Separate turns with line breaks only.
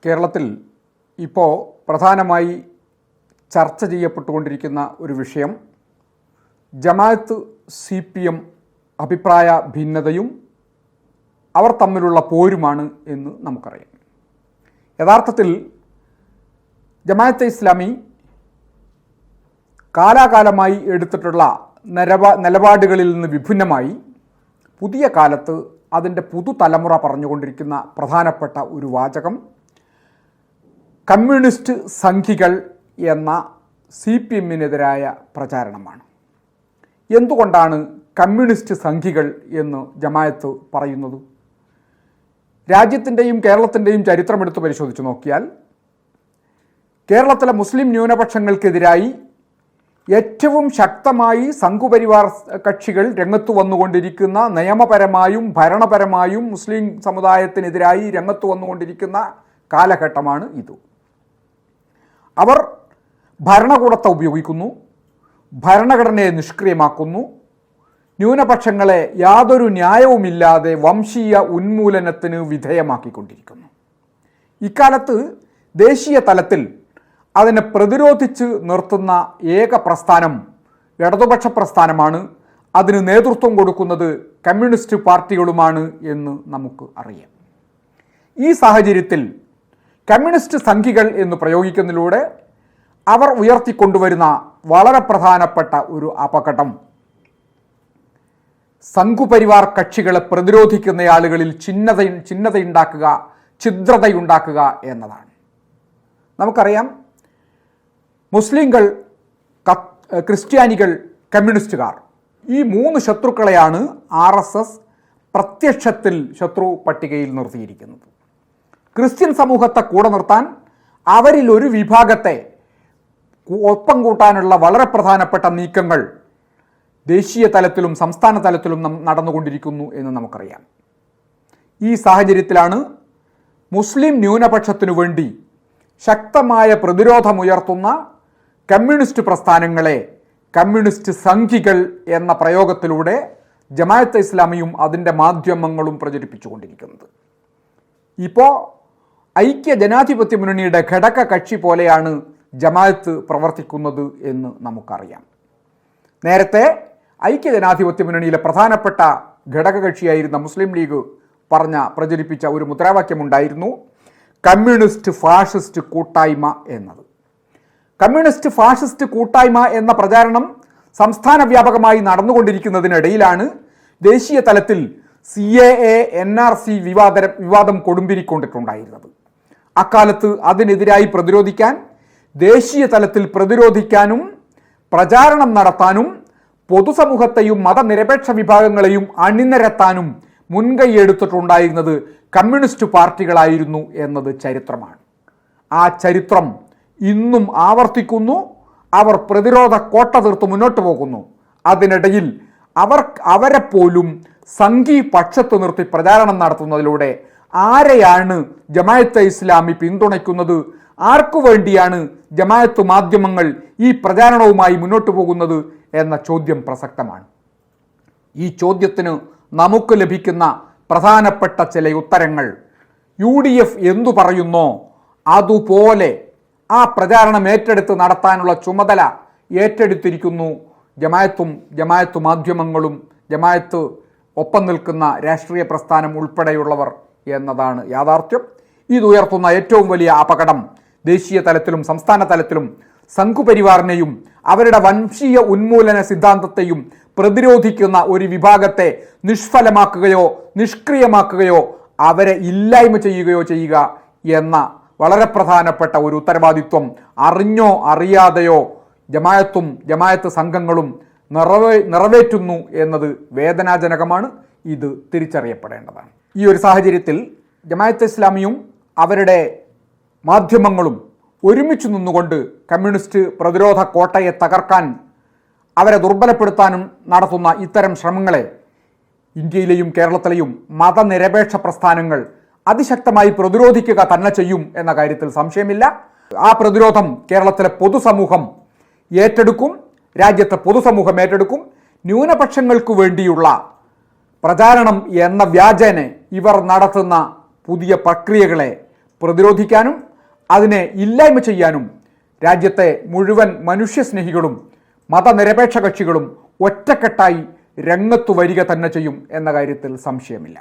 കേരളത്തിൽ ഇപ്പോൾ പ്രധാനമായി ചർച്ച ചെയ്യപ്പെട്ടുകൊണ്ടിരിക്കുന്ന ഒരു വിഷയം ജമാഅത്ത് CPM അഭിപ്രായ ഭിന്നതയും അവർ തമ്മിലുള്ള പോരുമാണ് എന്ന് നമുക്കറിയാം. യഥാർത്ഥത്തിൽ ജമാഅത്തെ ഇസ്ലാമി കാലാകാലമായി എടുത്തിട്ടുള്ള നിലപാടുകളിൽ നിന്ന് വിഭിന്നമായി പുതിയ കാലത്ത് അതിൻ്റെ പുതുതലമുറ പറഞ്ഞുകൊണ്ടിരിക്കുന്ന പ്രധാനപ്പെട്ട ഒരു വാചകം കമ്മ്യൂണിസ്റ്റ് സംഘികൾ എന്ന CPMനെതിരായ പ്രചാരണമാണ്. എന്തുകൊണ്ടാണ് കമ്മ്യൂണിസ്റ്റ് സംഘികൾ എന്ന് ജമാഅത്ത് പറയുന്നത്? രാജ്യത്തിൻ്റെയും കേരളത്തിൻ്റെയും ചരിത്രമെടുത്ത് പരിശോധിച്ച് നോക്കിയാൽ കേരളത്തിലെ മുസ്ലിം ന്യൂനപക്ഷങ്ങൾക്കെതിരായി ഏറ്റവും ശക്തമായി സംഘപരിവാർ കക്ഷികൾ രംഗത്തു വന്നുകൊണ്ടിരിക്കുന്ന, നിയമപരമായും ഭരണപരമായും മുസ്ലിം സമുദായത്തിനെതിരായി രംഗത്തു വന്നുകൊണ്ടിരിക്കുന്ന കാലഘട്ടമാണ് ഇത്. അവർ ഭരണകൂടത്തെ ഉപയോഗിക്കുന്നു, ഭരണഘടനയെ നിഷ്ക്രിയമാക്കുന്നു, ന്യൂനപക്ഷങ്ങളെ യാതൊരു ന്യായവുമില്ലാതെ വംശീയ ഉന്മൂലനത്തിന് വിധേയമാക്കിക്കൊണ്ടിരിക്കുന്നു. ഇക്കാലത്ത് ദേശീയ തലത്തിൽ അതിനെ പ്രതിരോധിച്ച് നിർത്തുന്ന ഏക പ്രസ്ഥാനം ഇടതുപക്ഷ പ്രസ്ഥാനമാണ്. അതിന് നേതൃത്വം കൊടുക്കുന്നത് കമ്മ്യൂണിസ്റ്റ് പാർട്ടികളുമാണ് എന്ന് നമുക്ക് അറിയാം. ഈ സാഹചര്യത്തിൽ കമ്മ്യൂണിസ്റ്റ് സംഘികൾ എന്ന് പ്രയോഗിക്കുന്നതിലൂടെ അവർ ഉയർത്തിക്കൊണ്ടുവരുന്ന വളരെ പ്രധാനപ്പെട്ട ഒരു അപകടം സംഘപരിവാർ കക്ഷികളെ പ്രതിരോധിക്കുന്ന ആളുകളിൽ ഛിദ്രതയുണ്ടാക്കുക എന്നതാണ്. നമുക്കറിയാം, മുസ്ലിങ്ങൾ, ക്രിസ്ത്യാനികൾ, കമ്മ്യൂണിസ്റ്റുകാർ, ഈ മൂന്ന് ശത്രുക്കളെയാണ് RSS പ്രത്യക്ഷത്തിൽ ശത്രു പട്ടികയിൽ നിർത്തിയിരിക്കുന്നത്. ക്രിസ്ത്യൻ സമൂഹത്തെ കൂടെ നിർത്താൻ അവരിൽ ഒരു വിഭാഗത്തെ ഒപ്പം കൂട്ടാനുള്ള വളരെ പ്രധാനപ്പെട്ട നീക്കങ്ങൾ ദേശീയ തലത്തിലും സംസ്ഥാന തലത്തിലും നടന്നുകൊണ്ടിരിക്കുന്നു എന്ന് നമുക്കറിയാം. ഈ സാഹചര്യത്തിലാണ് മുസ്ലിം ന്യൂനപക്ഷത്തിനു വേണ്ടി ശക്തമായ പ്രതിരോധമുയർത്തുന്ന കമ്മ്യൂണിസ്റ്റ് പ്രസ്ഥാനങ്ങളെ കമ്മ്യൂണിസ്റ്റ് സംഘികൾ എന്ന പ്രയോഗത്തിലൂടെ ജമാഅത്തെ ഇസ്ലാമിയും അതിൻ്റെ മാധ്യമങ്ങളും പ്രചരിപ്പിച്ചുകൊണ്ടിരിക്കുന്നത്. ഇപ്പോൾ ഐക്യ ജനാധിപത്യ മുന്നണിയുടെ ഘടക കക്ഷി പോലെയാണ് ജമാഅത്ത് പ്രവർത്തിക്കുന്നത് എന്ന് നമുക്കറിയാം. നേരത്തെ ഐക്യ ജനാധിപത്യ മുന്നണിയിലെ പ്രധാനപ്പെട്ട ഘടകകക്ഷിയായിരുന്ന മുസ്ലിം ലീഗ് പ്രചരിപ്പിച്ച ഒരു മുദ്രാവാക്യമുണ്ടായിരുന്നു, കമ്മ്യൂണിസ്റ്റ് ഫാഷിസ്റ്റ് കൂട്ടായ്മ എന്നത്. കമ്മ്യൂണിസ്റ്റ് ഫാഷിസ്റ്റ് കൂട്ടായ്മ എന്ന പ്രചാരണം സംസ്ഥാന വ്യാപകമായി നടന്നുകൊണ്ടിരിക്കുന്നതിനിടയിലാണ് ദേശീയ തലത്തിൽ CAA NRC വിവാദം കൊടുമ്പിരിക്കൊണ്ടിട്ടുണ്ടായിരുന്നത്. അക്കാലത്ത് അതിനെതിരായി പ്രതിരോധിക്കാൻ, ദേശീയ തലത്തിൽ പ്രതിരോധിക്കാനും പ്രചാരണം നടത്താനും പൊതുസമൂഹത്തെയും മതനിരപേക്ഷ വിഭാഗങ്ങളെയും അണിനിരത്താനും മുൻകൈയെടുത്തിട്ടുണ്ടായിരുന്നത് കമ്മ്യൂണിസ്റ്റ് പാർട്ടികളായിരുന്നു എന്നത് ചരിത്രമാണ്. ആ ചരിത്രം ഇന്നും ആവർത്തിക്കുന്നു. അവർ പ്രതിരോധ കോട്ട തീർത്ത് മുന്നോട്ട് പോകുന്നു. അതിനിടയിൽ അവരെ പോലും സംഘി പക്ഷത്ത് നിർത്തി പ്രചാരണം നടത്തുന്നതിലൂടെ ആരെയാണ് ജമാഅത്തെ ഇസ്ലാമി പിന്തുണയ്ക്കുന്നത്, ആർക്കു വേണ്ടിയാണ് ജമാഅത്ത് മാധ്യമങ്ങൾ ഈ പ്രചാരണവുമായി മുന്നോട്ട് പോകുന്നത് എന്ന ചോദ്യം പ്രസക്തമാണ്. ഈ ചോദ്യത്തിന് നമുക്ക് ലഭിക്കുന്ന പ്രധാനപ്പെട്ട ചില ഉത്തരങ്ങൾ UDF എന്തു പറയുന്നോ അതുപോലെ ആ പ്രചാരണം ഏറ്റെടുത്ത് നടത്താനുള്ള ചുമതല ഏറ്റെടുത്തിരിക്കുന്നു ജമാഅത്ത് മാധ്യമങ്ങളും ജമാഅത്ത് ഒപ്പം നിൽക്കുന്ന രാഷ്ട്രീയ പ്രസ്ഥാനം ഉൾപ്പെടെയുള്ളവർ എന്നതാണ് യാഥാർത്ഥ്യം. ഇതുയർത്തുന്ന ഏറ്റവും വലിയ അപകടം ദേശീയ തലത്തിലും സംസ്ഥാന തലത്തിലും സംഘപരിവാറിനെയും അവരുടെ വംശീയ ഉന്മൂലന സിദ്ധാന്തത്തെയും പ്രതിരോധിക്കുന്ന ഒരു വിഭാഗത്തെ നിഷ്ഫലമാക്കുകയോ നിഷ്ക്രിയമാക്കുകയോ അവരെ ഇല്ലായ്മ ചെയ്യുക എന്ന വളരെ പ്രധാനപ്പെട്ട ഒരു ഉത്തരവാദിത്വം അറിഞ്ഞോ അറിയാതെയോ ജമാഅത്ത് സംഘങ്ങളും നിറവേറ്റുന്നു എന്നത് വേദനാജനകമാണ്. ഇത് തിരിച്ചറിയപ്പെടേണ്ടതാണ്. ഈ ഒരു സാഹചര്യത്തിൽ ജമാഅത്തെ ഇസ്ലാമിയും അവരുടെ മാധ്യമങ്ങളും ഒരുമിച്ച് നിന്നുകൊണ്ട് കമ്മ്യൂണിസ്റ്റ് പ്രതിരോധ കോട്ടയെ തകർക്കാൻ, അവരെ ദുർബലപ്പെടുത്താനും നടത്തുന്ന ഇത്തരം ശ്രമങ്ങളെ ഇന്ത്യയിലെയും കേരളത്തിലെയും മതനിരപേക്ഷ പ്രസ്ഥാനങ്ങൾ അതിശക്തമായി പ്രതിരോധിക്കുക തന്നെ ചെയ്യും എന്ന കാര്യത്തിൽ സംശയമില്ല. ആ പ്രതിരോധം കേരളത്തിലെ പൊതുസമൂഹം ഏറ്റെടുക്കും, രാജ്യത്തെ പൊതുസമൂഹം ഏറ്റെടുക്കും. ന്യൂനപക്ഷങ്ങൾക്ക് വേണ്ടിയുള്ള പ്രചാരണം എന്ന വ്യാജേന ഇവർ നടത്തുന്ന പുതിയ പ്രക്രിയകളെ പ്രതിരോധിക്കാനും അതിനെ ഇല്ലായ്മ ചെയ്യാനും രാജ്യത്തെ മുഴുവൻ മനുഷ്യസ്നേഹികളും മതനിരപേക്ഷ കക്ഷികളും ഒറ്റക്കെട്ടായി രംഗത്തു വരിക തന്നെ ചെയ്യും എന്ന കാര്യത്തിൽ സംശയമില്ല.